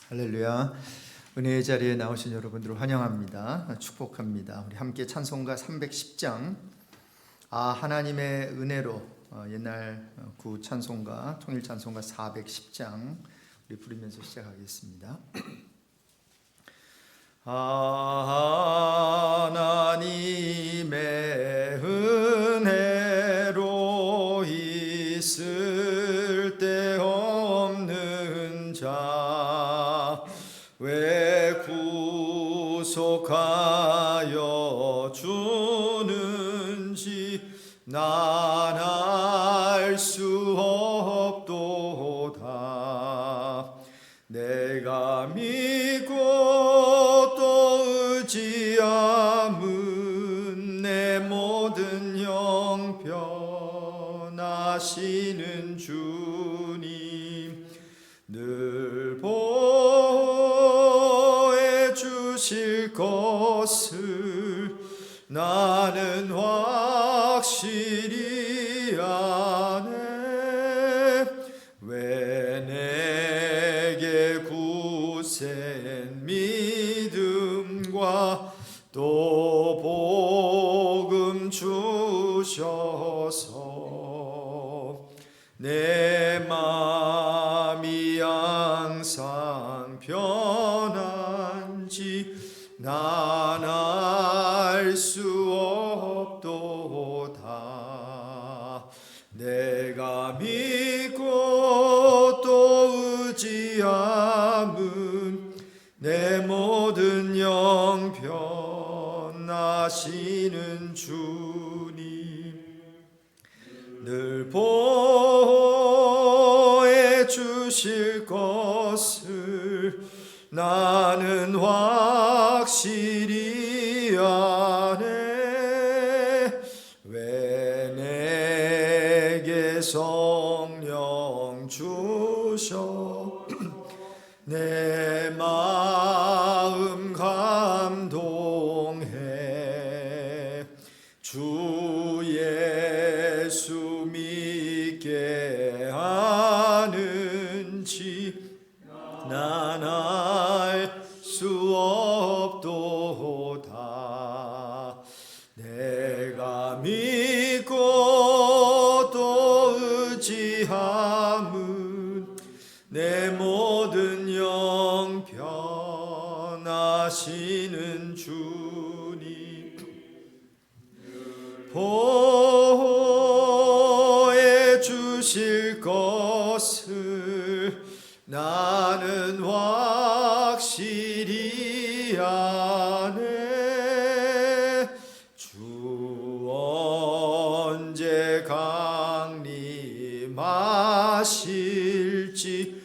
할렐루야. 은혜의 자리에 나오신 여러분들을 환영합니다. 축복합니다. 우리 함께 찬송가 310장 하나님의 은혜로 옛날 구 찬송가 통일 찬송가 410장 우리 부르면서 시작하겠습니다. 하나님의 은혜로 있을 데 없는 자 왜 구속하여 주는지 난 알 수 없도다. 내가 믿고 또 의지함은 내 모든 형편하시는 주님 늘 보호해 주실 것을 나는 확실히 아네. 왜 내게 굳센 믿음과 또 복음 주셔서 내 마음이 항상 편한지 난 알 수 없도다. 내가 믿고 또 의지함은 내 모든 형편하시는 주님 늘 보호해 주실 것을 나는 확실히 아네. 왜 내게 성령 주셔 내 마음 감동해. 주 예수 믿게 하는지 난 알 수 없도다. 내가 믿고 또 의지함은 내 모든 형편하시는 주님 보호해 주실 것을 나는 확실히 아네. 주 언제 강림하실지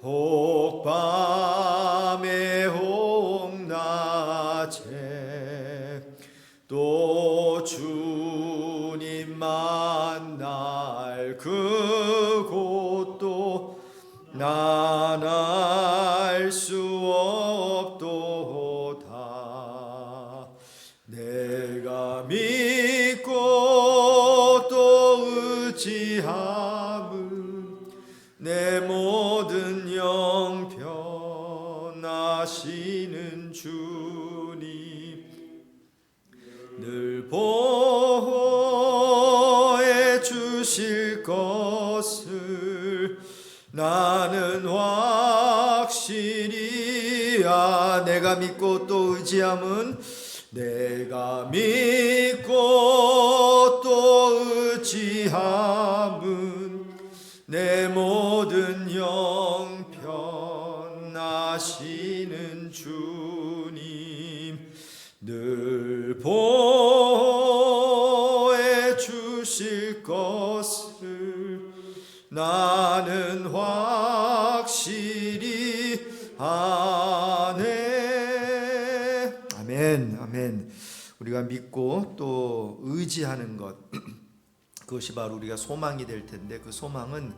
혹 밤에 혹 낮에 또 주님 만날 그곳도 난 알 수 없도다. 내가 믿고 또 의지함은 내 모든 형편하시는 주님 늘 보호해 주실 것을 나는 확실히 내가 믿고 또 의지함은 내가 믿고 또 의지함은 내 모든 형편하시는 주님 늘 보호해 주실 것을 나는 확실히 아네. 아멘, 아멘. 우리가 믿고 또 의지하는 것 그것이 바로 우리가 소망이 될 텐데 그 소망은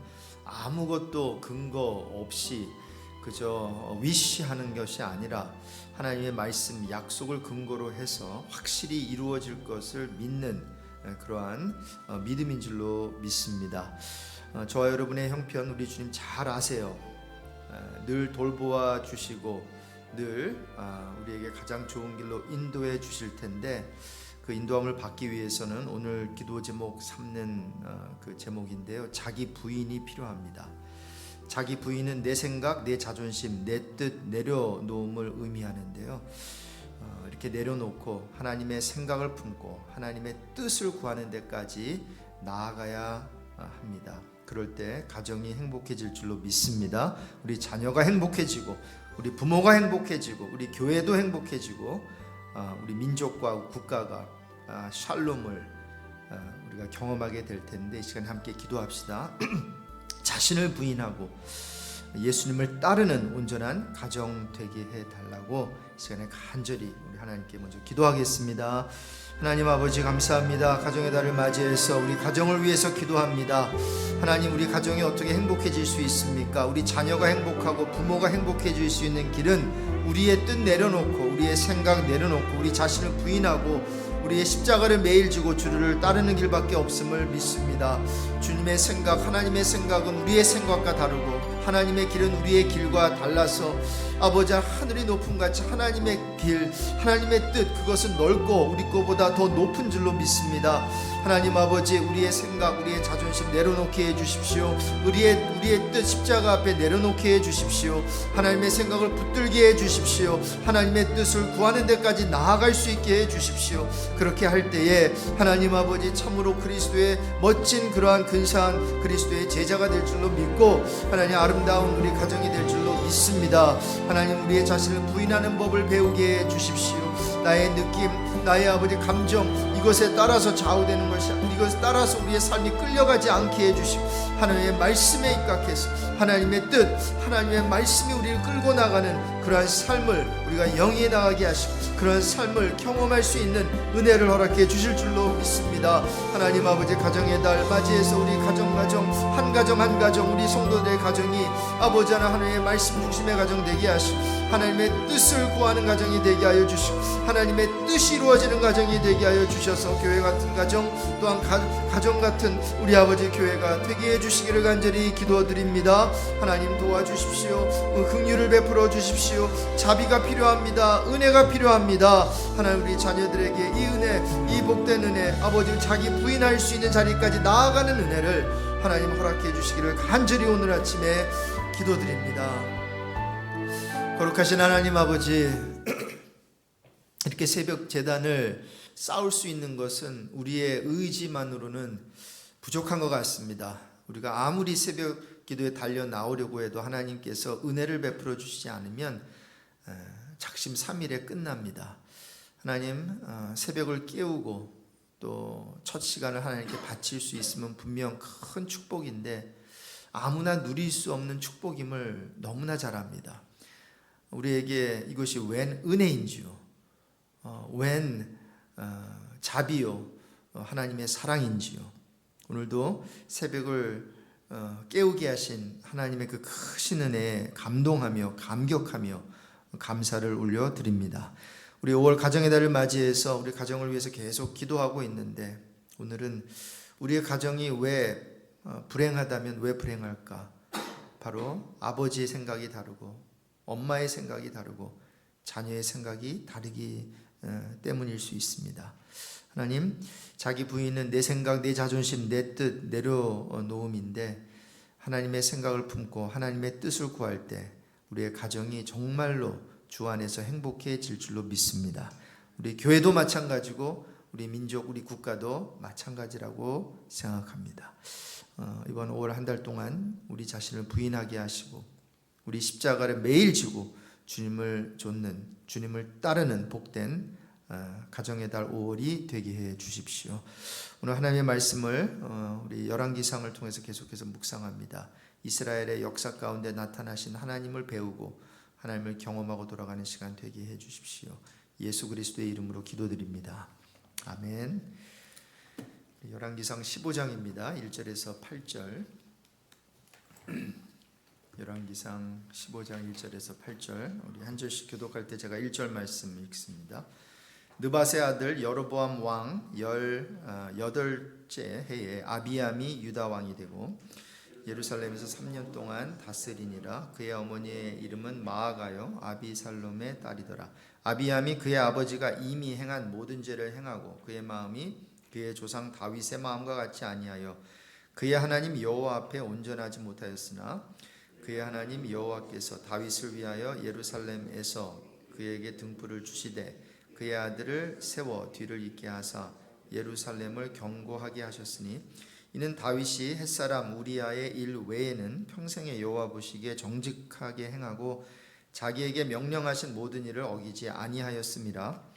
아무것도 근거 없이 그저 위시하는 것이 아니라 하나님의 말씀 약속을 근거로 해서 확실히 이루어질 것을 믿는 그러한 믿음인 줄로 믿습니다. 저와 여러분의 형편 우리 주님 잘 아세요. 늘 돌보아 주시고 늘 우리에게 가장 좋은 길로 인도해 주실 텐데, 그 인도함을 받기 위해서는 오늘 기도 제목 삼는 그 제목인데요, 자기 부인이 필요합니다. 자기 부인은 내 생각, 내 자존심, 내 뜻 내려놓음을 의미하는데요, 이렇게 내려놓고 하나님의 생각을 품고 하나님의 뜻을 구하는 데까지 나아가야 합니다. 그럴 때 가정이 행복해질 줄로 믿습니다. 우리 자녀가 행복해지고, 우리 부모가 행복해지고, 우리 교회도 행복해지고, 우리 민족과 국가가 샬롬을 우리가 경험하게 될 텐데, 이 시간 함께 기도합시다. 자신을 부인하고 예수님을 따르는 온전한 가정 되게 해달라고 시간에 간절히 우리 하나님께 먼저 기도하겠습니다. 하나님 아버지, 감사합니다. 가정의 달을 맞이해서 우리 가정을 위해서 기도합니다. 하나님, 우리 가정이 어떻게 행복해질 수 있습니까? 우리 자녀가 행복하고 부모가 행복해질 수 있는 길은 우리의 뜻 내려놓고, 우리의 생각 내려놓고, 우리 자신을 부인하고 우리의 십자가를 매일 지고 주를 따르는 길밖에 없음을 믿습니다. 주님의 생각, 하나님의 생각은 우리의 생각과 다르고, 하나님의 길은 우리의 길과 달라서 아버지, 하늘이 높은 같이 하나님의 길, 하나님의 뜻, 그것은 넓고 우리 것보다 더 높은 줄로 믿습니다. 하나님 아버지, 우리의 생각, 우리의 자존심 내려놓게 해주십시오. 우리의 뜻 십자가 앞에 내려놓게 해주십시오. 하나님의 생각을 붙들게 해주십시오. 하나님의 뜻을 구하는 데까지 나아갈 수 있게 해주십시오. 그렇게 할 때에 하나님 아버지, 참으로 그리스도의 멋진 그러한 근사한 그리스도의 제자가 될 줄로 믿고, 하나님 아름다운 우리 가정이 될 줄로 믿습니다. 하나님, 우리의 자신을 부인하는 법을 배우게 해주십시오. 나의 느낌, 나의 아버지 감정, 이것에 따라서 좌우되는 것이 아니고 이것에 따라서 우리의 삶이 끌려가지 않게 해주시고, 하나님의 말씀에 입각해서 하나님의 뜻, 하나님의 말씀이 우리를 끌고 나가는 그러한 삶을 우리가 영위해 나가게 하시고, 그런 삶을 경험할 수 있는 은혜를 허락해 주실 줄로 믿습니다. 하나님 아버지, 가정의 달 맞이해서 우리 가정 한 가정 우리 성도들의 가정이 아버지 하나님의 말씀 중심의 가정 되게 하시고, 하나님의 뜻을 구하는 가정이 되게 하여 주시고, 하나님의 뜻이 이루어지는 가정이 되게 하여 주셔서 교회 같은 가정, 또한 가정 같은 우리 아버지 교회가 되게 해주시기를 간절히 기도드립니다. 하나님 도와주십시오. 긍휼을 베풀어 주십시오. 자비가 필요합니다. 은혜가 필요합니다. 하나님, 우리 자녀들에게 이 은혜, 이 복된 은혜, 아버지 자기 부인할 수 있는 자리까지 나아가는 은혜를 하나님 허락해 주시기를 간절히 오늘 아침에 기도드립니다. 거룩하신 하나님 아버지, 이렇게 새벽 제단을 쌓을 수 있는 것은 우리의 의지만으로는 부족한 것 같습니다. 우리가 아무리 새벽 기도에 달려 나오려고 해도 하나님께서 은혜를 베풀어 주시지 않으면 작심 삼일에 끝납니다. 하나님, 새벽을 깨우고 또 첫 시간을 하나님께 바칠 수 있으면 분명 큰 축복인데, 아무나 누릴 수 없는 축복임을 너무나 잘 압니다. 우리에게 이것이 웬 은혜인지요, 웬 자비요, 하나님의 사랑인지요. 오늘도 새벽을 깨우게 하신 하나님의 그 크신 은혜에 감동하며 감격하며 감사를 올려드립니다. 우리 5월 가정의 달을 맞이해서 우리 가정을 위해서 계속 기도하고 있는데, 오늘은 우리의 가정이 왜 불행하다면 왜 불행할까? 바로 아버지의 생각이 다르고 엄마의 생각이 다르고 자녀의 생각이 다르기 때문일 수 있습니다. 하나님, 자기 부인은 내 생각, 내 자존심, 내 뜻 내려놓음인데, 하나님의 생각을 품고 하나님의 뜻을 구할 때 우리의 가정이 정말로 주 안에서 행복해질 줄로 믿습니다. 우리 교회도 마찬가지고 우리 민족, 우리 국가도 마찬가지라고 생각합니다. 이번 5월 한 달 동안 우리 자신을 부인하게 하시고 우리 십자가를 매일 지고 주님을 좇는, 주님을 따르는 복된 가정의 달 5월이 되게 해 주십시오. 오늘 하나님의 말씀을 우리 열왕기상을 통해서 계속해서 묵상합니다. 이스라엘의 역사 가운데 나타나신 하나님을 배우고 하나님을 경험하고 돌아가는 시간 되게 해 주십시오. 예수 그리스도의 이름으로 기도드립니다. 아멘. 열왕기상 15장입니다. 1절에서 8절. 열왕기상 15장 1절에서 8절. 우리 한 절씩 교독할 때 제가 1절 말씀 읽습니다. 느밧의 아들 여로보암 왕 18째 해에 아비암이 유다 왕이 되고 예루살렘에서 3년 동안 다스리니라. 그의 어머니의 이름은 마아가요 아비살롬의 딸이더라. 아비암이 그의 아버지가 이미 행한 모든 죄를 행하고 그의 마음이 그의 조상 다윗의 마음과 같이 아니하여 그의 하나님 여호와 앞에 온전하지 못하였으나 그의 하나님 여호와께서 다윗을 위하여 예루살렘에서 그에게 등불을 주시되 그의 아들을 세워 뒤를 잇게 하사 예루살렘을 견고하게 하셨으니 이는 다윗이 햇사람 우리아의 일 외에는 평생의 여호와 보시기에 정직하게 행하고 자기에게 명령하신 모든 일을 어기지 아니하였음이라.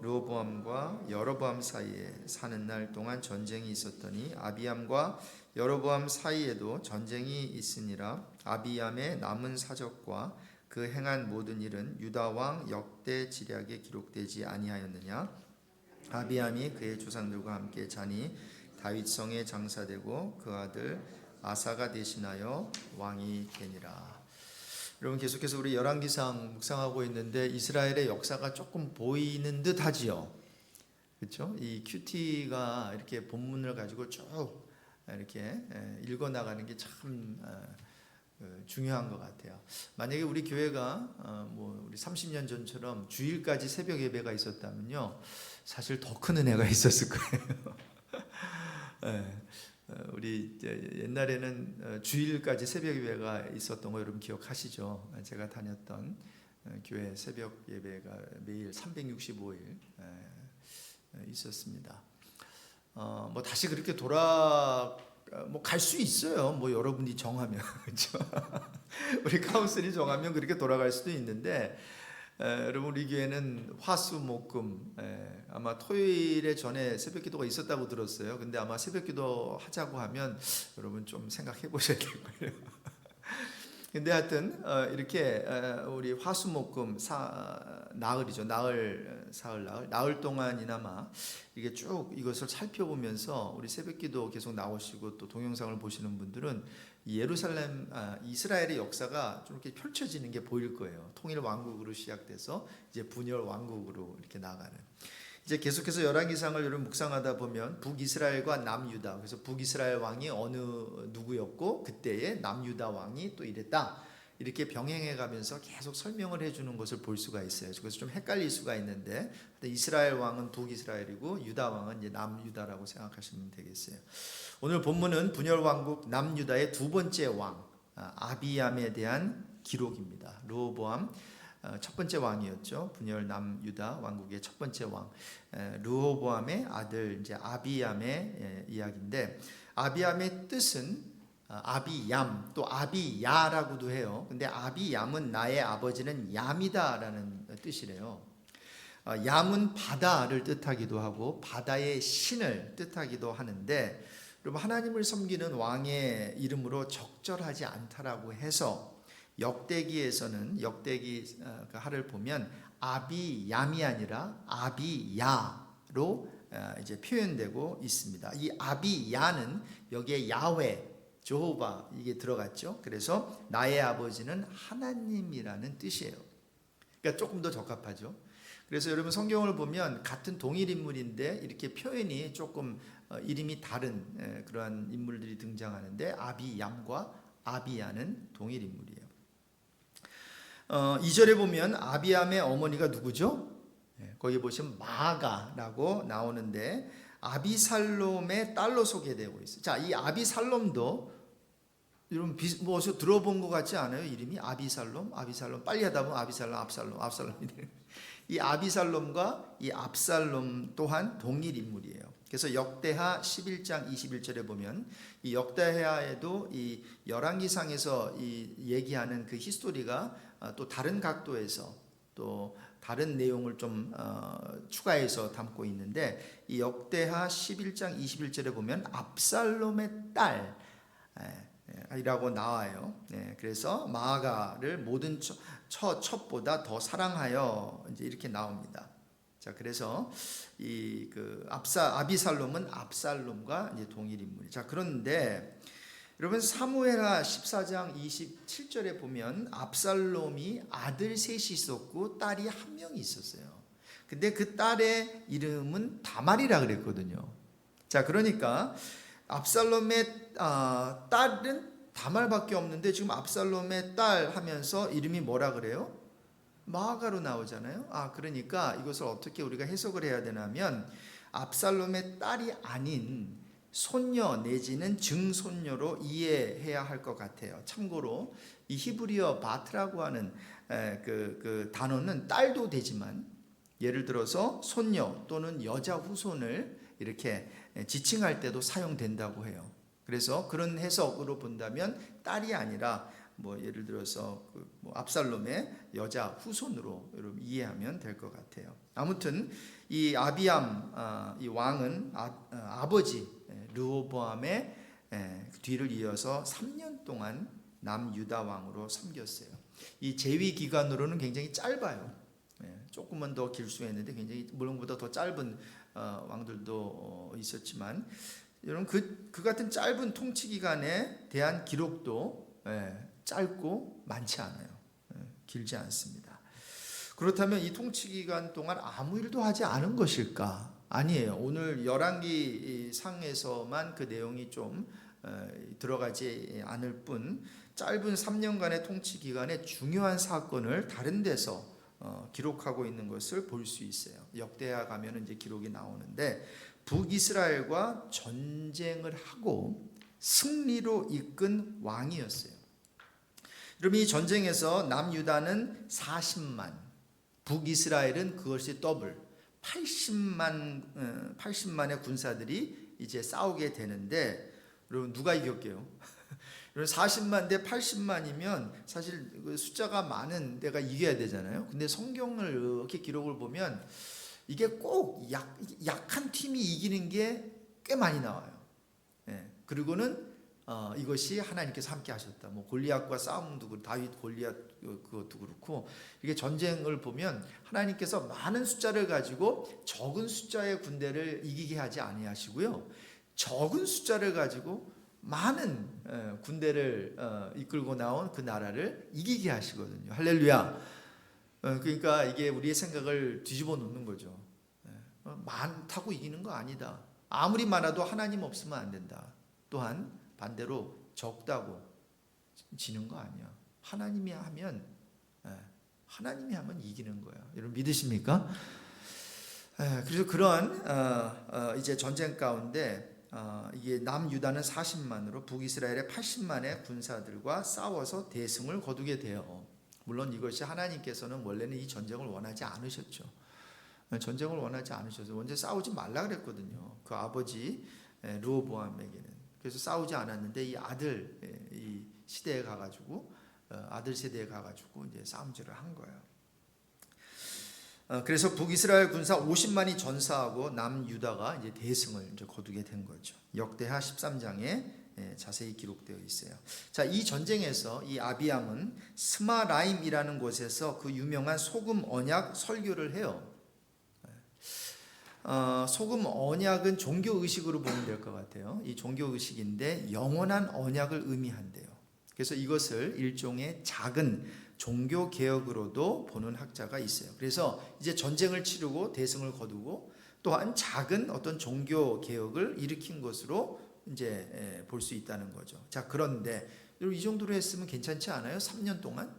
르호보암과 여로보암 사이에 사는 날 동안 전쟁이 있었더니 아비암과 여로보암 사이에도 전쟁이 있으니라. 아비암의 남은 사적과 그 행한 모든 일은 유다 왕 역대 지략에 기록되지 아니하였느냐. 아비암이 그의 조상들과 함께 자니 다윗성에 장사되고 그 아들 아사가 대신하여 왕이 되니라. 여러분, 계속해서 우리 열왕기상 묵상하고 있는데 이스라엘의 역사가 조금 보이는 듯하지요. 그렇죠? 이 큐티가 이렇게 본문을 가지고 쭉 이렇게 읽어 나가는 게 참 중요한 것 같아요. 만약에 우리 교회가 우리 30년 전처럼 주일까지 새벽 예배가 있었다면요, 사실 더 큰 은혜가 있었을 거예요. 우리 옛날에는 주일까지 새벽 예배가 있었던 거 여러분 기억하시죠? 제가 다녔던 교회 새벽 예배가 매일 365일 있었습니다. 다시 그렇게 갈 수 있어요. 여러분이 정하면 그렇죠? 우리 카운슬이 정하면 그렇게 돌아갈 수도 있는데. 여러분, 우리 교회는 화수목금 아마 토요일에 전에 새벽기도가 있었다고 들었어요. 근데 아마 새벽기도 하자고 하면 여러분 좀 생각해 보셔야 될 거예요. 근데 하여튼 이렇게 우리 화수목금 나흘이죠. 나흘 동안이나마 이게 쭉 이것을 살펴보면서 우리 새벽기도 계속 나오시고 또 동영상을 보시는 분들은 예루살렘 이스라엘의 역사가 좀 이렇게 펼쳐지는 게 보일 거예요. 통일 왕국으로 시작돼서 이제 분열 왕국으로 이렇게 나가는. 이제 계속해서 열왕기상을 여러분 묵상하다 보면 북이스라엘과 남유다, 그래서 북이스라엘 왕이 누구였고 그때의 남유다 왕이 또 이랬다, 이렇게 병행해 가면서 계속 설명을 해주는 것을 볼 수가 있어요. 그래서 좀 헷갈릴 수가 있는데 이스라엘 왕은 북이스라엘이고 유다 왕은 이제 남유다라고 생각하시면 되겠어요. 오늘 본문은 분열 왕국 남유다의 두 번째 왕 아비암에 대한 기록입니다. 르호보암 첫 번째 왕이었죠. 분열 남유다 왕국의 첫 번째 왕 르호보암의 아들 이제 아비암의 이야기인데, 아비암의 뜻은 아비얌 또 아비야라고도 해요. 근데 아비얌은 나의 아버지는 얌이다라는 뜻이래요. 얌은 바다를 뜻하기도 하고 바다의 신을 뜻하기도 하는데, 여러분, 하나님을 섬기는 왕의 이름으로 적절하지 않다라고 해서 역대기에서는 역대기 하를 보면 아비얌이 아니라 아비야로 이제 표현되고 있습니다. 이 아비야는 여기에 야훼, 여호와 이게 들어갔죠. 그래서 나의 아버지는 하나님이라는 뜻이에요. 그러니까 조금 더 적합하죠. 그래서 여러분 성경을 보면 같은 동일 인물인데 이렇게 표현이 조금 이름이 다른 그러한 인물들이 등장하는데 아비얌과 아비야는 동일 인물이에요. 2절에 보면 아비암의 어머니가 누구죠? 거기 보시면 마아가라고 나오는데 아비살롬의 딸로 소개되고 있어요. 자, 이 아비살롬도 여러분 어디서 들어본 것 같지 않아요? 이름이 아비살롬 빨리 하다 보면 압살롬이 되는. 이 아비살롬과 이 압살롬 또한 동일 인물이에요. 그래서 역대하 11장 21절에 보면 이 역대하에도 이 열왕기상에서 이 얘기하는 그 히스토리가 또 다른 각도에서 또 다른 내용을 좀 추가해서 담고 있는데, 이 역대하 11장 21절에 보면 압살롬의 딸이라고 나와요. 그래서 마아가를 모든 첩보다 더 사랑하여 이제 이렇게 나옵니다. 자, 그래서 이 아비살롬은 압살롬과 이제 동일 인물이. 자, 그런데 여러분 사무엘하 14장 27절에 보면 압살롬이 아들 셋이 있었고 딸이 한 명이 있었어요. 근데 그 딸의 이름은 다말이라 그랬거든요. 자, 그러니까 압살롬의 딸은 다말밖에 없는데 지금 압살롬의 딸 하면서 이름이 뭐라 그래요? 마아가로 나오잖아요. 그러니까 이것을 어떻게 우리가 해석을 해야 되냐면 압살롬의 딸이 아닌 손녀 내지는 증손녀로 이해해야 할 것 같아요. 참고로 이 히브리어 바트라고 하는 그 단어는 딸도 되지만 예를 들어서 손녀 또는 여자 후손을 이렇게 지칭할 때도 사용된다고 해요. 그래서 그런 해석으로 본다면 딸이 아니라 예를 들어서 압살롬의 여자 후손으로 여러분 이해하면 될 것 같아요. 아무튼 이 아비암 이 왕은 아버지 르호보암의 뒤를 이어서 3년 동안 남유다 왕으로 섬겼어요. 이 재위 기간으로는 굉장히 짧아요. 조금만 더 길 수 있는데 굉장히 물론 그보다 더 짧은 왕들도 있었지만 여러분 그 같은 짧은 통치 기간에 대한 기록도 짧고 많지 않아요. 길지 않습니다. 그렇다면 이 통치 기간 동안 아무 일도 하지 않은 것일까? 아니에요. 오늘 열왕기 상에서만 그 내용이 좀 들어가지 않을 뿐 짧은 3년간의 통치 기간에 중요한 사건을 다른 데서 기록하고 있는 것을 볼 수 있어요. 역대하 가면은 이제 기록이 나오는데 북이스라엘과 전쟁을 하고 승리로 이끈 왕이었어요. 여러분 이 전쟁에서 남유다는 40만, 북이스라엘은 그것이 더블 80만의 군사들이 이제 싸우게 되는데 여러분 누가 이겼게요? 40만 대 80만이면 사실 그 숫자가 많은 데가 이겨야 되잖아요. 근데 성경을 이렇게 기록을 보면 이게 꼭 약한 팀이 이기는 게 꽤 많이 나와요. 그리고는 이것이 하나님께서 함께 하셨다. 골리앗과 싸움도 그렇고 다윗 골리앗 그것도 그렇고 이게 전쟁을 보면 하나님께서 많은 숫자를 가지고 적은 숫자의 군대를 이기게 하지 아니하시고요. 적은 숫자를 가지고 많은 군대를 이끌고 나온 그 나라를 이기게 하시거든요. 할렐루야. 그러니까 이게 우리의 생각을 뒤집어 놓는 거죠. 많다고 이기는 거 아니다. 아무리 많아도 하나님 없으면 안 된다. 또한 반대로 적다고 지는 거 아니야. 하나님이 하면 이기는 거야. 여러분 믿으십니까? 그래서 그러한 이제 전쟁 가운데 이게 남유다는 40만으로 북이스라엘의 80만의 군사들과 싸워서 대승을 거두게 돼요. 물론 이것이 하나님께서는 원래는 이 전쟁을 원하지 않으셨죠. 전쟁을 원하지 않으셔서 먼저 싸우지 말라 그랬거든요. 그 아버지 르호보암에게는. 그래서 싸우지 않았는데 이 아들 이 시대에 가가지고 아들 세대에 가가지고 이제 싸움질을 한 거예요. 그래서 북이스라엘 군사 50만이 전사하고 남유다가 이제 대승을 이제 거두게 된 거죠. 역대하 13장에 자세히 기록되어 있어요. 자, 이 전쟁에서 이 아비암은 스마라임이라는 곳에서 그 유명한 소금 언약 설교를 해요. 소금 언약은 종교 의식으로 보면 될 것 같아요. 이 종교 의식인데 영원한 언약을 의미한대요. 그래서 이것을 일종의 작은 종교 개혁으로도 보는 학자가 있어요. 그래서 이제 전쟁을 치르고 대승을 거두고 또한 작은 어떤 종교 개혁을 일으킨 것으로 이제 볼 수 있다는 거죠. 자, 그런데 이 정도로 했으면 괜찮지 않아요? 3년 동안?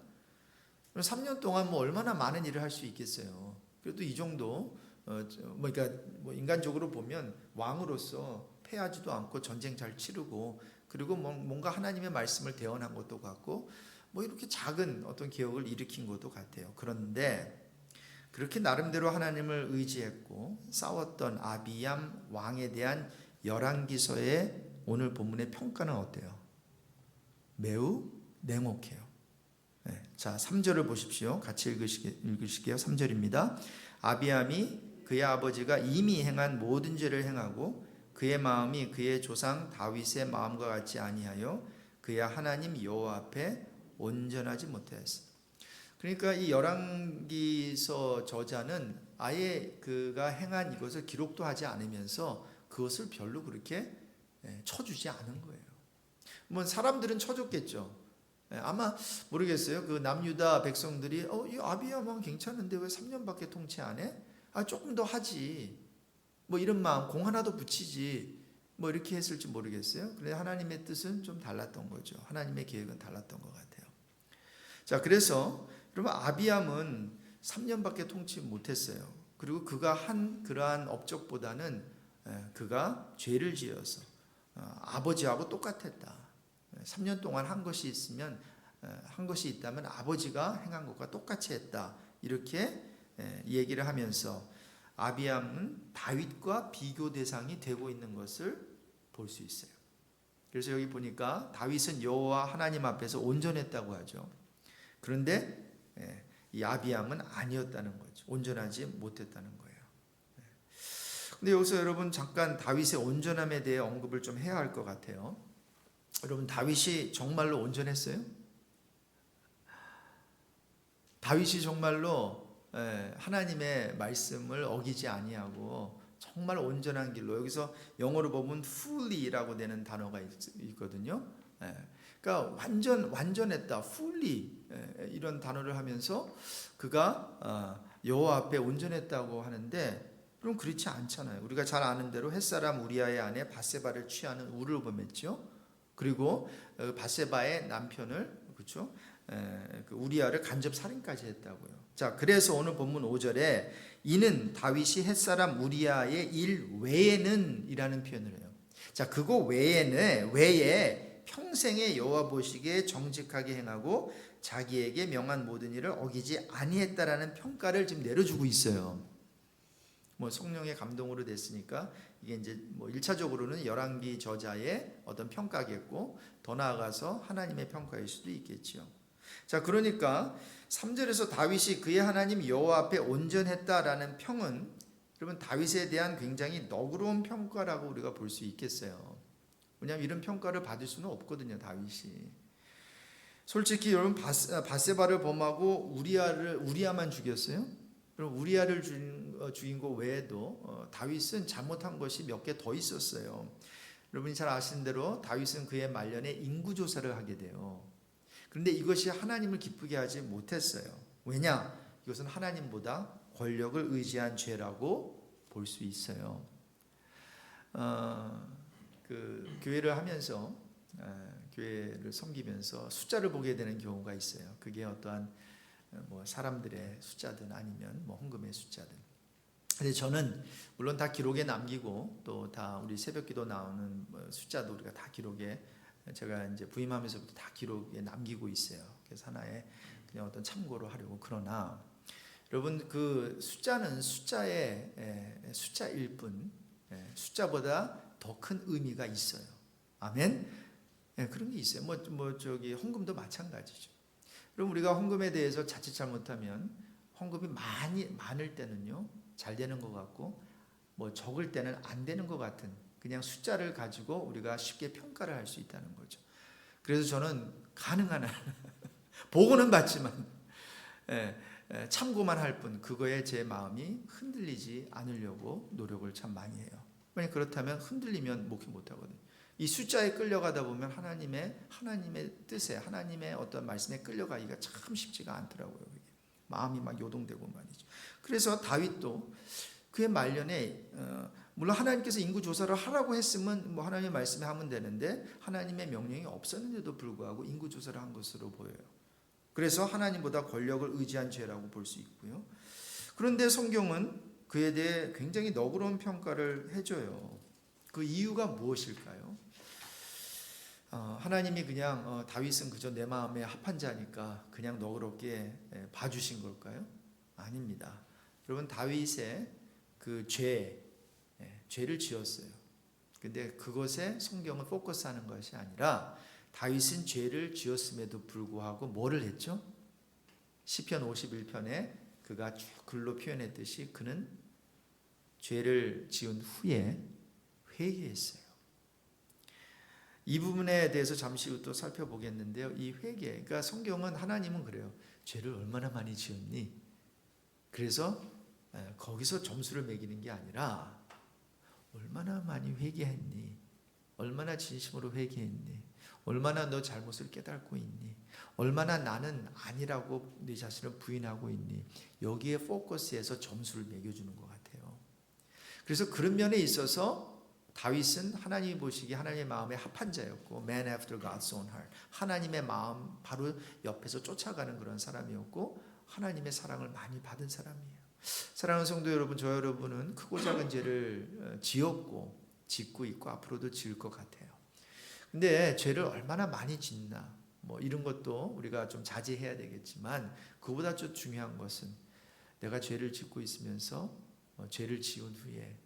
3년 동안 얼마나 많은 일을 할 수 있겠어요. 그래도 이 정도 그러니까 인간적으로 보면 왕으로서 패하지도 않고 전쟁 잘 치르고 그리고 뭔가 하나님의 말씀을 대언한 것도 같고 이렇게 작은 어떤 개혁을 일으킨 것도 같아요. 그런데 그렇게 나름대로 하나님을 의지했고 싸웠던 아비암 왕에 대한 열왕기서의 오늘 본문의 평가는 어때요? 매우 냉혹해요. 자, 3절을 보십시오. 같이 읽으실게요. 3절입니다. 아비암이 그의 아버지가 이미 행한 모든 죄를 행하고 그의 마음이 그의 조상 다윗의 마음과 같지 아니하여 그의 하나님 여호와 앞에 온전하지 못하였어. 그러니까 이 열왕기서 저자는 아예 그가 행한 이것을 기록도 하지 않으면서 그것을 별로 그렇게 쳐주지 않은 거예요. 사람들은 쳐줬겠죠. 아마 모르겠어요. 그 남유다 백성들이 이 아비암 왕 괜찮은데 왜 3년밖에 통치 안 해? 조금 더 하지. 이런 마음 공 하나 더 붙이지. 뭐 이렇게 했을지 모르겠어요. 그런데 하나님의 뜻은 좀 달랐던 거죠. 하나님의 계획은 달랐던 것 같아요. 자, 그래서 여러분 아비암은 3년밖에 통치 못했어요. 그리고 그가 한 그러한 업적보다는 그가 죄를 지어서 아버지하고 똑같았다. 3년 동안 한 것이 있으면 한 것이 있다면 아버지가 행한 것과 똑같이 했다. 이렇게 얘기를 하면서 아비암은 다윗과 비교 대상이 되고 있는 것을 볼 수 있어요. 그래서 여기 보니까 다윗은 여호와 하나님 앞에서 온전했다고 하죠. 그런데 이 아비암은 아니었다는 거죠. 온전하지 못했다는 거예요. 근데 여기서 여러분 잠깐 다윗의 온전함에 대해 언급을 좀 해야 할 것 같아요. 여러분 다윗이 정말로 온전했어요? 다윗이 정말로 하나님의 말씀을 어기지 아니하고 정말 온전한 길로, 여기서 영어로 보면 fully라고 되는 단어가 있거든요. 그러니까 완전했다, fully 이런 단어를 하면서 그가 여호와 앞에 온전했다고 하는데, 그럼 그렇지 않잖아요. 우리가 잘 아는 대로 햇사람 우리아의 아내 바세바를 취하는 우를 범했죠. 그리고 바세바의 남편을, 그렇죠? 우리아를 간접 살인까지 했다고요. 자, 그래서 오늘 본문 5절에 이는 다윗이 햇사람 우리아의 일 외에는 이라는 표현을 해요. 자, 그거 외에 평생에 여호와 보시기에 정직하게 행하고 자기에게 명한 모든 일을 어기지 아니했다라는 평가를 지금 내려주고 있어요. 뭐 성령의 감동으로 됐으니까 이게 이제 뭐 1차적으로는 열왕기 저자의 어떤 평가겠고, 더 나아가서 하나님의 평가일 수도 있겠죠. 자, 그러니까 3절에서 다윗이 그의 하나님 여호와 앞에 온전했다라는 평은 여러분 다윗에 대한 굉장히 너그러운 평가라고 우리가 볼 수 있겠어요. 왜냐하면 이런 평가를 받을 수는 없거든요, 다윗이. 솔직히 여러분 바세바를 범하고 우리아만 죽였어요? 그럼 우리아를 죽인 것 외에도 다윗은 잘못한 것이 몇 개 더 있었어요. 여러분이 잘 아시는 대로 다윗은 그의 말년에 인구조사를 하게 돼요. 그런데 이것이 하나님을 기쁘게 하지 못했어요. 왜냐? 이것은 하나님보다 권력을 의지한 죄라고 볼 수 있어요. 그 교회를 하면서 교회를 섬기면서 숫자를 보게 되는 경우가 있어요. 그게 어떠한 뭐 사람들의 숫자든 아니면 뭐 헌금의 숫자든. 근데 저는 물론 다 기록에 남기고 또 다 우리 새벽기도 나오는 숫자도 우리가 다 기록에, 제가 이제 부임하면서부터 다 기록에 남기고 있어요. 그래서 하나의 그냥 어떤 참고로 하려고. 그러나 여러분 그 숫자는 숫자일 뿐 숫자보다 더 큰 의미가 있어요. 아멘. 그런 게 있어요. 저기 헌금도 마찬가지죠. 그럼 우리가 헌금에 대해서 자칫 잘못하면 헌금이 많을 때는요 잘 되는 것 같고, 뭐 적을 때는 안 되는 것 같은 그냥 숫자를 가지고 우리가 쉽게 평가를 할 수 있다는 거죠. 그래서 저는 가능한 한 보고는 받지만 참고만 할 뿐 그거에 제 마음이 흔들리지 않으려고 노력을 참 많이 해요. 만약 그렇다면 흔들리면 목회 못하거든요. 이 숫자에 끌려가다 보면 하나님의 뜻에, 하나님의 어떤 말씀에 끌려가기가 참 쉽지가 않더라고요. 그게. 마음이 막 요동되고 말이죠. 그래서 다윗도 그의 말년에 물론 하나님께서 인구 조사를 하라고 했으면 뭐 하나님의 말씀에 하면 되는데 하나님의 명령이 없었는데도 불구하고 인구 조사를 한 것으로 보여요. 그래서 하나님보다 권력을 의지한 죄라고 볼 수 있고요. 그런데 성경은 그에 대해 굉장히 너그러운 평가를 해줘요. 그 이유가 무엇일까요? 하나님이 그냥 다윗은 그저 내 마음에 합한 자니까 그냥 너그럽게 봐주신 걸까요? 아닙니다. 여러분 다윗의 그 죄를 지었어요. 근데 그것에 성경은 포커스하는 것이 아니라 다윗은 죄를 지었음에도 불구하고 뭐를 했죠? 시편 51편에 그가 쭉 글로 표현했듯이 그는 죄를 지은 후에 회개했어요. 이 부분에 대해서 잠시 후 또 살펴보겠는데요. 이 회개, 그러니까 성경은 하나님은 그래요. 죄를 얼마나 많이 지었니? 그래서 거기서 점수를 매기는 게 아니라 얼마나 많이 회개했니? 얼마나 진심으로 회개했니? 얼마나 너 잘못을 깨닫고 있니? 얼마나 나는 아니라고 네 자신을 부인하고 있니? 여기에 포커스해서 점수를 매겨주는 것 같아요. 그래서 그런 면에 있어서 다윗은 하나님이 보시기에 하나님의 마음에 합한 자였고 man after God's own heart, 하나님의 마음 바로 옆에서 쫓아가는 그런 사람이었고 하나님의 사랑을 많이 받은 사람이에요. 사랑하는 성도 여러분, 저 여러분은 크고 작은 죄를 지었고 짓고 있고 앞으로도 지을 것 같아요. 근데 죄를 얼마나 많이 짓나 뭐 이런 것도 우리가 좀 자제해야 되겠지만, 그보다 좀 중요한 것은 내가 죄를 짓고 있으면서 죄를 지은 후에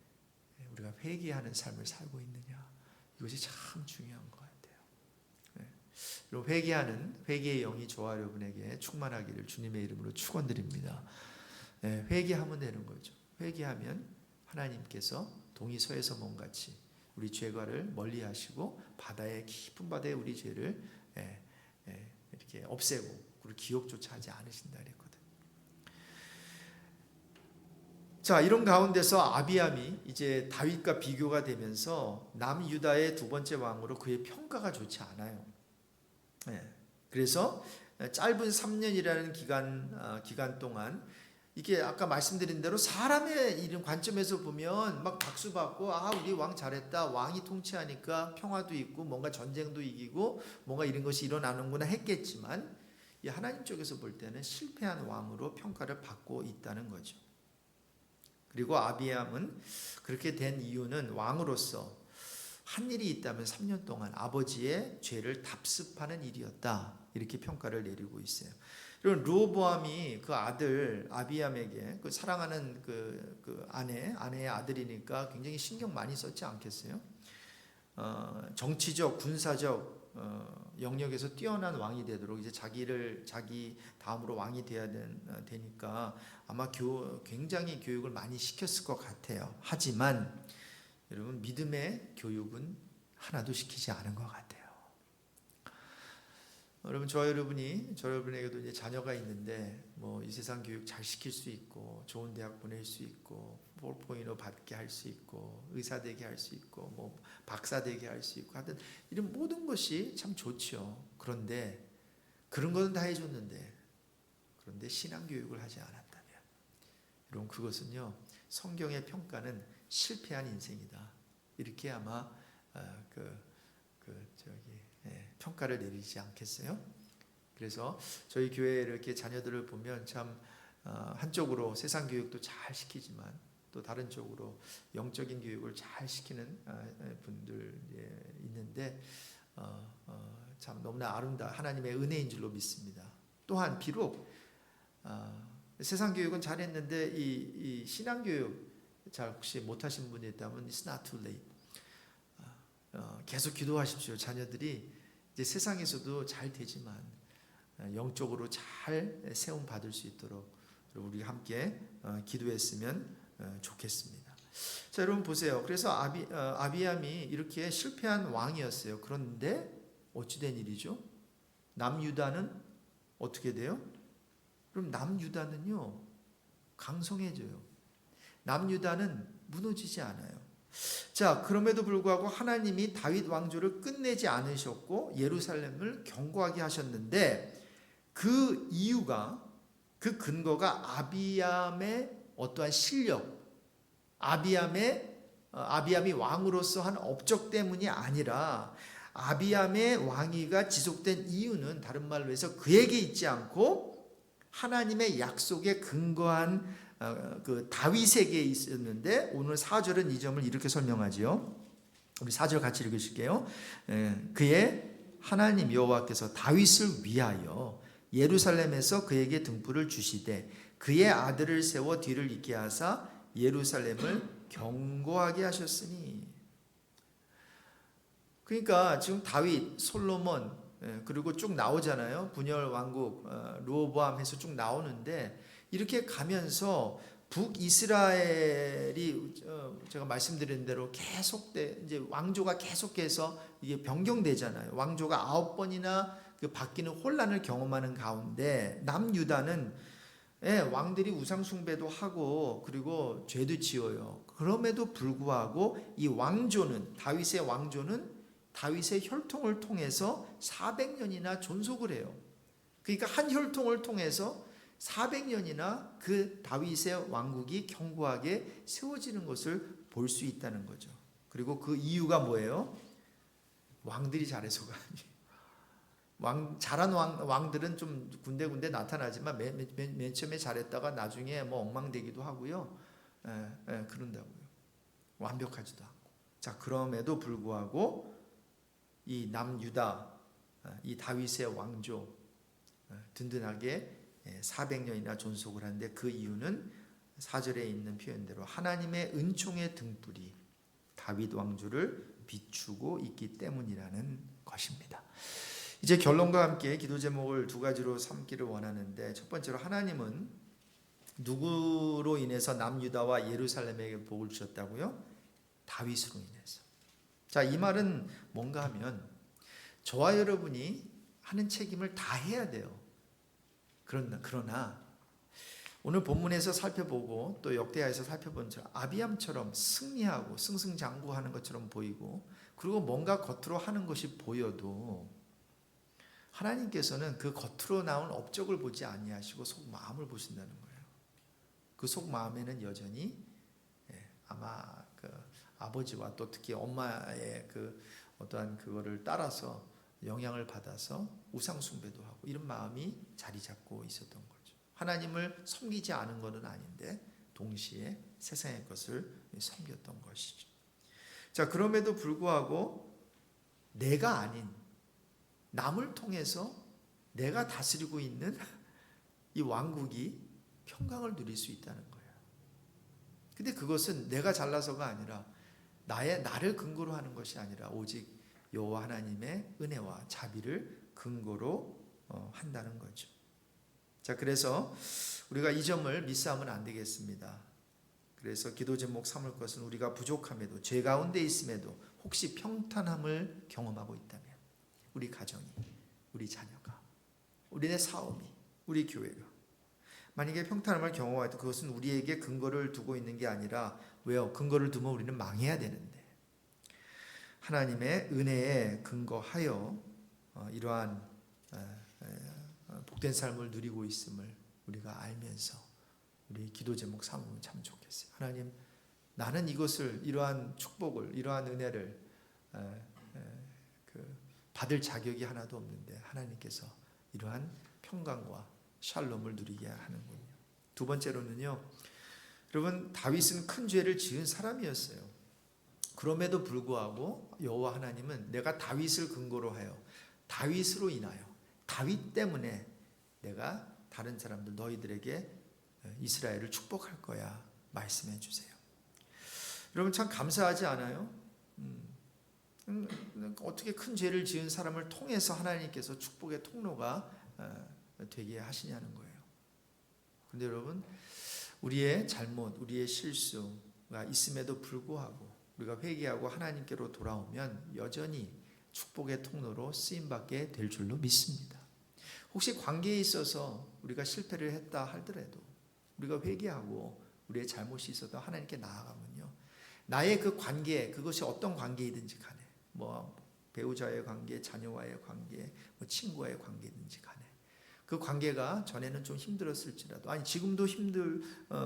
우리가 회개하는 삶을 살고 있느냐, 이것이 참 중요한 것 같아요. 그리고 회개의 영이 저와 여러분에게 충만하기를 주님의 이름으로 축원드립니다. 회개하면 되는 거죠. 회개하면 하나님께서 동이서에서 몸같이 우리 죄과를 멀리하시고 바다의 깊은 바다에 우리 죄를 이렇게 없애고 그리고 기억조차 하지 않으신다 그랬거든요. 자, 이런 가운데서 아비암이 이제 다윗과 비교가 되면서 남유다의 두 번째 왕으로 그의 평가가 좋지 않아요. 그래서 짧은 3년이라는 기간 동안, 이게 아까 말씀드린 대로 사람의 이런 관점에서 보면 막 박수 받고 우리 왕 잘했다, 왕이 통치하니까 평화도 있고 뭔가 전쟁도 이기고 뭔가 이런 것이 일어나는구나 했겠지만, 이 하나님 쪽에서 볼 때는 실패한 왕으로 평가를 받고 있다는 거죠. 그리고 아비암은 그렇게 된 이유는 왕으로서 한 일이 있다면 3년 동안 아버지의 죄를 답습하는 일이었다, 이렇게 평가를 내리고 있어요. 그리고 르호보암이 그 아들 아비암에게, 그 사랑하는 그 아내의 아들이니까 굉장히 신경 많이 썼지 않겠어요? 정치적, 군사적 영역에서 뛰어난 왕이 되도록 이제 자기 다음으로 왕이 되니까 아마 굉장히 교육을 많이 시켰을 것 같아요. 하지만 여러분, 믿음의 교육은 하나도 시키지 않은 것 같아요. 여러분, 저 여러분에게도 이제 자녀가 있는데 뭐 이 세상 교육 잘 시킬 수 있고 좋은 대학 보낼 수 있고 볼포인호 받게 할 수 있고 의사 되게 할 수 있고 뭐 박사 되게 할 수 있고 하여튼 이런 모든 것이 참 좋죠. 그런데 그런 것은 다 해줬는데, 그런데 신앙 교육을 하지 않았다면, 여러분, 그것은요, 성경의 평가는 실패한 인생이다, 이렇게 아마 평가를 내리지 않겠어요? 그래서 저희 교회에 이렇게 자녀들을 보면 참 한쪽으로 세상 교육도 잘 시키지만 또 다른 쪽으로 영적인 교육을 잘 시키는 분들 있는데 참 너무나 하나님의 은혜인 줄로 믿습니다. 또한 비록 세상 교육은 잘했는데 이 신앙 교육 잘 혹시 못하신 분이 있다면 It's not too late. 계속 기도하십시오. 자녀들이 이제 세상에서도 잘 되지만 영적으로 잘 세움 받을 수 있도록 우리 함께 기도했으면 좋겠습니다. 자, 여러분 보세요. 그래서 아비암이 이렇게 실패한 왕이었어요. 그런데 어찌된 일이죠? 남유다는 어떻게 돼요? 그럼 남유다는요, 강성해져요. 남유다는 무너지지 않아요. 자, 그럼에도 불구하고 하나님이 다윗 왕조를 끝내지 않으셨고 예루살렘을 견고하게 하셨는데, 그 이유가, 그 근거가 아비암의 어떠한 실력, 아비암이 왕으로서 한 업적 때문이 아니라, 아비암의 왕위가 지속된 이유는 다른 말로 해서 그에게 있지 않고 하나님의 약속에 근거한 그 다윗에게 있었는데, 오늘 4절은 이 점을 이렇게 설명하지요. 우리 4절 같이 읽으실게요. 그의 하나님 여호와께서 다윗을 위하여 예루살렘에서 그에게 등불을 주시되 그의 아들을 세워 뒤를 잇게 하사 예루살렘을 견고하게 하셨으니. 그러니까 지금 다윗, 솔로몬, 그리고 쭉 나오잖아요. 분열 왕국, 르호보암 해서 쭉 나오는데, 이렇게 가면서 북이스라엘이 제가 말씀드린 대로 이제 왕조가 계속해서 이게 변경되잖아요. 왕조가 9번이나 그 바뀌는 혼란을 경험하는 가운데, 남유다는 왕들이 우상 숭배도 하고 그리고 죄도 지어요. 그럼에도 불구하고 이 왕조는, 다윗의 왕조는 다윗의 혈통을 통해서 400년이나 존속을 해요. 그러니까 한 혈통을 통해서 400년이나 그 다윗의 왕국이 견고하게 세워지는 것을 볼 수 있다는 거죠. 그리고 그 이유가 뭐예요? 왕들이 잘해서가 아니에요. 잘한 왕들은 좀 군데군데 나타나지만 맨 처음에 잘했다가 나중에 뭐 엉망되기도 하고요. 그런다고요. 완벽하지도 않고. 자, 그럼에도 불구하고 이 남유다, 이 다윗의 왕조 든든하게 400년이나 존속을 하는데 그 이유는 4절에 있는 표현대로 하나님의 은총의 등불이 다윗 왕조를 비추고 있기 때문이라는 것입니다. 이제 결론과 함께 기도 제목을 두 가지로 삼기를 원하는데, 첫 번째로 하나님은 누구로 인해서 남유다와 예루살렘에게 복을 주셨다고요? 다윗으로 인해서. 자, 이 말은 뭔가 하면 저와 여러분이 하는 책임을 다 해야 돼요. 그러나 오늘 본문에서 살펴보고 또 역대하에서 살펴본 것처럼 아비암처럼 승리하고 승승장구하는 것처럼 보이고, 그리고 뭔가 겉으로 하는 것이 보여도 하나님께서는 그 겉으로 나온 업적을 보지 아니하시고 속마음을 보신다는 거예요. 그 속마음에는 여전히 아마 그 아버지와 또 특히 엄마의 그 어떠한 그거를 따라서 영향을 받아서 우상 숭배도 하고 이런 마음이 자리 잡고 있었던 거죠. 하나님을 섬기지 않은 것은 아닌데 동시에 세상의 것을 섬겼던 것이죠. 자, 그럼에도 불구하고 내가 아닌 남을 통해서 내가 다스리고 있는 이 왕국이 평강을 누릴 수 있다는 거예요. 근데 그것은 내가 잘나서가 아니라 나를 근거로 하는 것이 아니라 오직 여호와 하나님의 은혜와 자비를 근거로 한다는 거죠. 자, 그래서 우리가 이 점을 미스하면 안 되겠습니다. 그래서 기도 제목 삼을 것은 우리가 부족함에도 죄 가운데 있음에도 혹시 평탄함을 경험하고 있다면, 우리 가정이, 우리 자녀가, 우리의 사업이, 우리 교회가 만약에 평탄함을 경험하여도 그것은 우리에게 근거를 두고 있는 게 아니라, 왜요? 근거를 두면 우리는 망해야 되는데 하나님의 은혜에 근거하여 이러한 복된 삶을 누리고 있음을 우리가 알면서 우리 기도 제목 삼으면 참 좋겠어요. 하나님, 나는 이것을, 이러한 축복을, 이러한 은혜를 받을 자격이 하나도 없는데 하나님께서 이러한 평강과 샬롬을 누리게 하는군요. 두 번째로는요, 여러분, 다윗은 큰 죄를 지은 사람이었어요. 그럼에도 불구하고 여호와 하나님은 내가 다윗을 근거로 하여, 다윗으로 인하여, 다윗 때문에 내가 다른 사람들, 너희들에게 이스라엘을 축복할 거야 말씀해 주세요. 여러분, 참 감사하지 않아요? 어떻게 큰 죄를 지은 사람을 통해서 하나님께서 축복의 통로가 되게 하시냐는 거예요. 근데 여러분, 우리의 잘못, 우리의 실수가 있음에도 불구하고 우리가 회개하고 하나님께로 돌아오면 여전히 축복의 통로로 쓰임받게 될 줄로 믿습니다. 혹시 관계에 있어서 우리가 실패를 했다 하더라도 우리가 회개하고 우리의 잘못이 있어도 하나님께 나아가면요, 나의 그 관계, 그것이 어떤 관계이든지 간에, 뭐 배우자의 관계, 자녀와의 관계, 뭐 친구와의 관계든지 간에, 그 관계가 전에는 좀 힘들었을지라도, 아니 지금도 힘듦을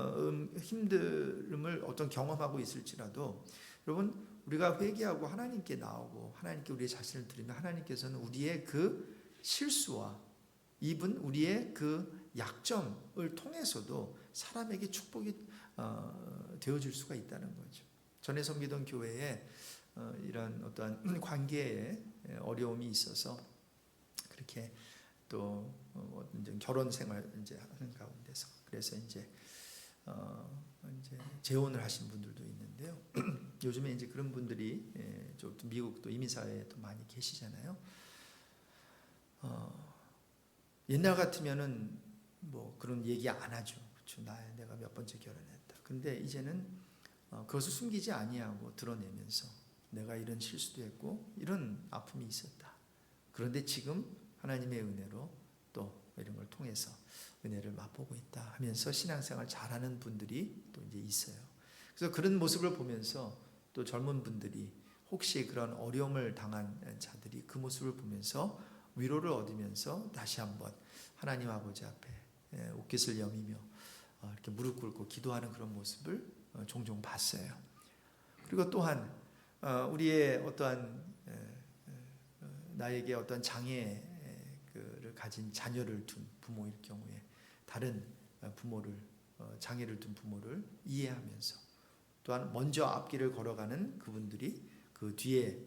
어떤 경험하고 있을지라도, 여러분, 우리가 회개하고 하나님께 나오고 하나님께 우리의 자신을 드리면 하나님께서는 우리의 그 실수와 입은 우리의 그 약점을 통해서도 사람에게 축복이 되어질 수가 있다는 거죠. 전에 섬기던 교회에 이런 어떠한 관계에 어려움이 있어서 그렇게 또 결혼 생활 이제 하는 가운데서, 그래서 이제 재혼을 하신 분들도 있는데요. 요즘에 이제 그런 분들이 좀 미국도 이민사회에 또 많이 계시잖아요. 옛날 같으면은 뭐 그런 얘기 안 하죠. 그렇죠? 내가 몇 번째 결혼했다. 근데 이제는 그것을 숨기지 아니하고 드러내면서 내가 이런 실수도 했고 이런 아픔이 있었다. 그런데 지금 하나님의 은혜로 또 이런 걸 통해서 은혜를 맛보고 있다 하면서 신앙생활 잘하는 분들이 또 이제 있어요. 그래서 그런 모습을 보면서 또 젊은 분들이, 혹시 그런 어려움을 당한 자들이 그 모습을 보면서 위로를 얻으면서 다시 한번 하나님 아버지 앞에 옷깃을 여미며 이렇게 무릎 꿇고 기도하는 그런 모습을 종종 봤어요. 그리고 또한 우리의 어떠한 나에게 어떤 장애를 가진 자녀를 둔 부모일 경우에 다른 부모를 장애를 둔 부모를 이해하면서 또한 먼저 앞길을 걸어가는 그분들이 그 뒤에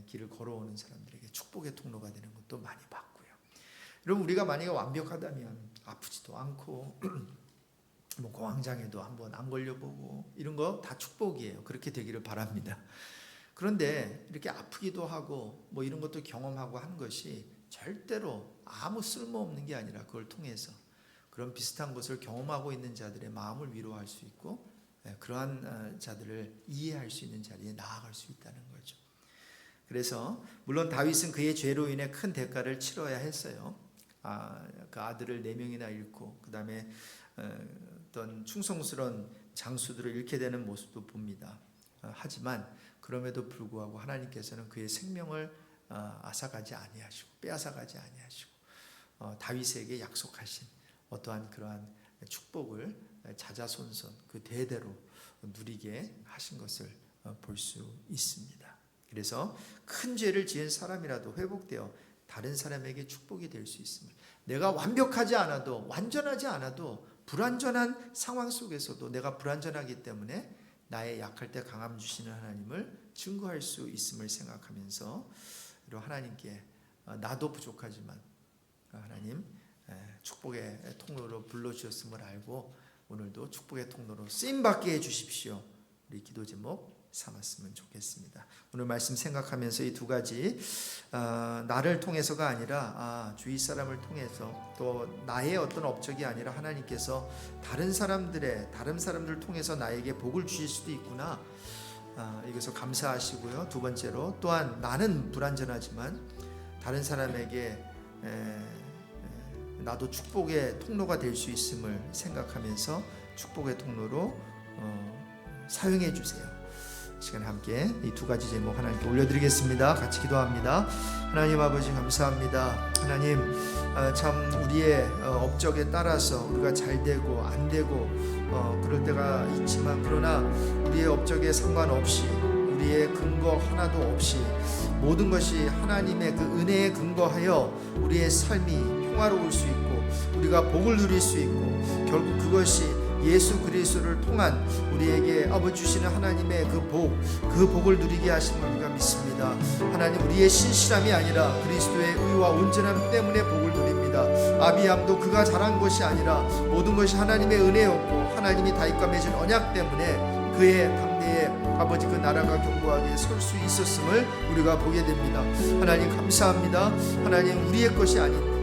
길을 걸어오는 사람들에게 축복의 통로가 되는 것도 많이 봤고요. 여러분, 우리가 만약에 완벽하다면 아프지도 않고 뭐 공황장애도 한번 안 걸려보고 이런 거 다 축복이에요. 그렇게 되기를 바랍니다. 그런데 이렇게 아프기도 하고 뭐 이런 것도 경험하고 하는 것이 절대로 아무 쓸모없는 게 아니라 그걸 통해서 그런 비슷한 것을 경험하고 있는 자들의 마음을 위로할 수 있고 그러한 자들을 이해할 수 있는 자리에 나아갈 수 있다는 거죠. 그래서 물론 다윗은 그의 죄로 인해 큰 대가를 치러야 했어요. 그 아들을 4명이나 잃고 그 다음에 어떤 충성스러운 장수들을 잃게 되는 모습도 봅니다. 하지만 그럼에도 불구하고 하나님께서는 그의 생명을 앗아가지 아니하시고 빼앗아가지 아니하시고 다윗에게 약속하신 어떠한 그러한 축복을 자자손손 그 대대로 누리게 하신 것을 볼 수 있습니다. 그래서 큰 죄를 지은 사람이라도 회복되어 다른 사람에게 축복이 될 수 있습니다. 내가 완벽하지 않아도 완전하지 않아도 불완전한 상황 속에서도 내가 불완전하기 때문에 나의 약할 때 강함 주시는 하나님을 증거할 수 있음을 생각하면서 하나님께 나도 부족하지만 하나님 축복의 통로로 불러주셨음을 알고 오늘도 축복의 통로로 쓰임받게 해주십시오. 우리 기도 제목 삼았으면 좋겠습니다. 오늘 말씀 생각하면서 이 두 가지 나를 통해서가 아니라 주위 사람을 통해서 또 나의 어떤 업적이 아니라 하나님께서 다른 사람들을 통해서 나에게 복을 주실 수도 있구나. 이것을 감사하시고요. 두 번째로 또한 나는 불완전하지만 다른 사람에게 나도 축복의 통로가 될 수 있음을 생각하면서 축복의 통로로 사용해 주세요. 시간 함께 이 두 가지 제목 하나님께 올려드리겠습니다. 같이 기도합니다. 하나님 아버지 감사합니다. 하나님 참 우리의 업적에 따라서 우리가 잘 되고 안 되고 그럴 때가 있지만 그러나 우리의 업적에 상관없이 우리의 근거 하나도 없이 모든 것이 하나님의 그 은혜에 근거하여 우리의 삶이 평화로울 수 있고 우리가 복을 누릴 수 있고 결국 그것이 예수 그리스도를 통한 우리에게 아버지 주시는 하나님의 그 복을 누리게 하심을 우리가 믿습니다. 하나님 우리의 신실함이 아니라 그리스도의 의와 온전함 때문에 복을 누립니다. 아비함도 그가 잘한 것이 아니라 모든 것이 하나님의 은혜였고 하나님이 다윗과 맺은 언약 때문에 그의 당대에 아버지 그 나라가 견고하게 설 수 있었음을 우리가 보게 됩니다. 하나님 감사합니다. 하나님 우리의 것이 아닌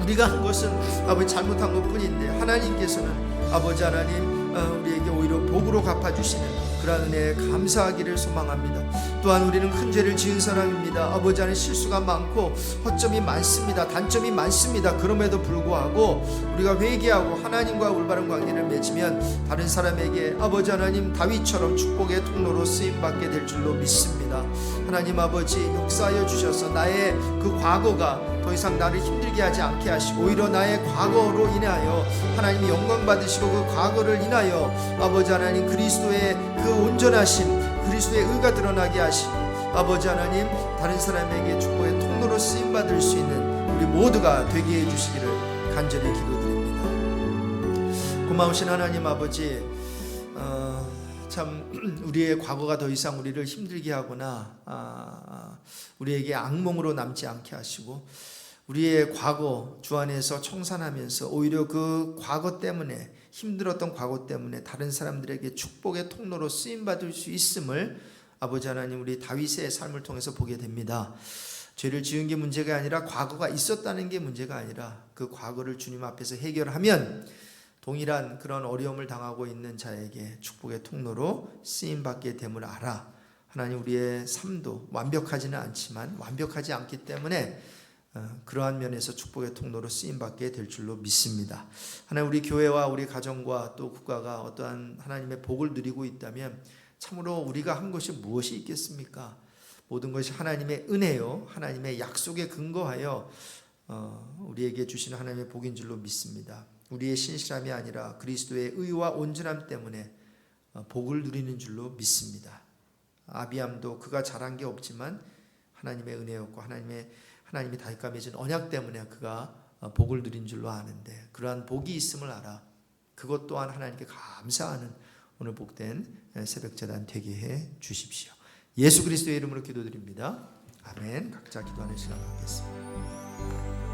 우리가 한 것은 아버지 잘못한 것뿐인데 하나님께서는 아버지 하나님 우리에게 오히려 복으로 갚아주시는 그러한 은혜에 감사하기를 소망합니다. 또한 우리는 큰 죄를 지은 사람입니다. 아버지 하나님 실수가 많고 허점이 많습니다. 단점이 많습니다. 그럼에도 불구하고 우리가 회개하고 하나님과 올바른 관계를 맺으면 다른 사람에게 아버지 하나님 다윗처럼 축복의 통로로 쓰임받게 될 줄로 믿습니다. 하나님 아버지 역사하여 주셔서 나의 그 과거가 더 이상 나를 힘들게 하지 않게 하시고 오히려 나의 과거로 인하여 하나님이 영광 받으시고 그 과거를 인하여 아버지 하나님 그리스도의 그 온전하심 그리스도의 의가 드러나게 하시고 아버지 하나님 다른 사람에게 축복의 통로로 쓰임받을 수 있는 우리 모두가 되게 해주시기를 간절히 기도드립니다. 고마우신 하나님 아버지 참 우리의 과거가 더 이상 우리를 힘들게 하거나 우리에게 악몽으로 남지 않게 하시고 우리의 과거 주 안에서 청산하면서 오히려 그 과거 때문에 힘들었던 과거 때문에 다른 사람들에게 축복의 통로로 쓰임받을 수 있음을 아버지 하나님 우리 다윗의 삶을 통해서 보게 됩니다. 죄를 지은 게 문제가 아니라 과거가 있었다는 게 문제가 아니라 그 과거를 주님 앞에서 해결하면 동일한 그런 어려움을 당하고 있는 자에게 축복의 통로로 쓰임받게 됨을 알아. 하나님 우리의 삶도 완벽하지는 않지만 완벽하지 않기 때문에 그러한 면에서 축복의 통로로 쓰임받게 될 줄로 믿습니다. 하나님 우리 교회와 우리 가정과 또 국가가 어떠한 하나님의 복을 누리고 있다면 참으로 우리가 한 것이 무엇이 있겠습니까? 모든 것이 하나님의 은혜요 하나님의 약속에 근거하여 우리에게 주시는 하나님의 복인 줄로 믿습니다. 우리의 신실함이 아니라 그리스도의 의와 온전함 때문에 복을 누리는 줄로 믿습니다. 아비암도 그가 잘한 게 없지만 하나님의 은혜였고 하나님이 다윗과 맺은 언약 때문에 그가 복을 누린 줄로 아는데 그러한 복이 있음을 알아. 그것 또한 하나님께 감사하는 오늘 복된 새벽제단 되게 해 주십시오. 예수 그리스도의 이름으로 기도드립니다. 아멘. 각자 기도하는 시간 갖겠습니다.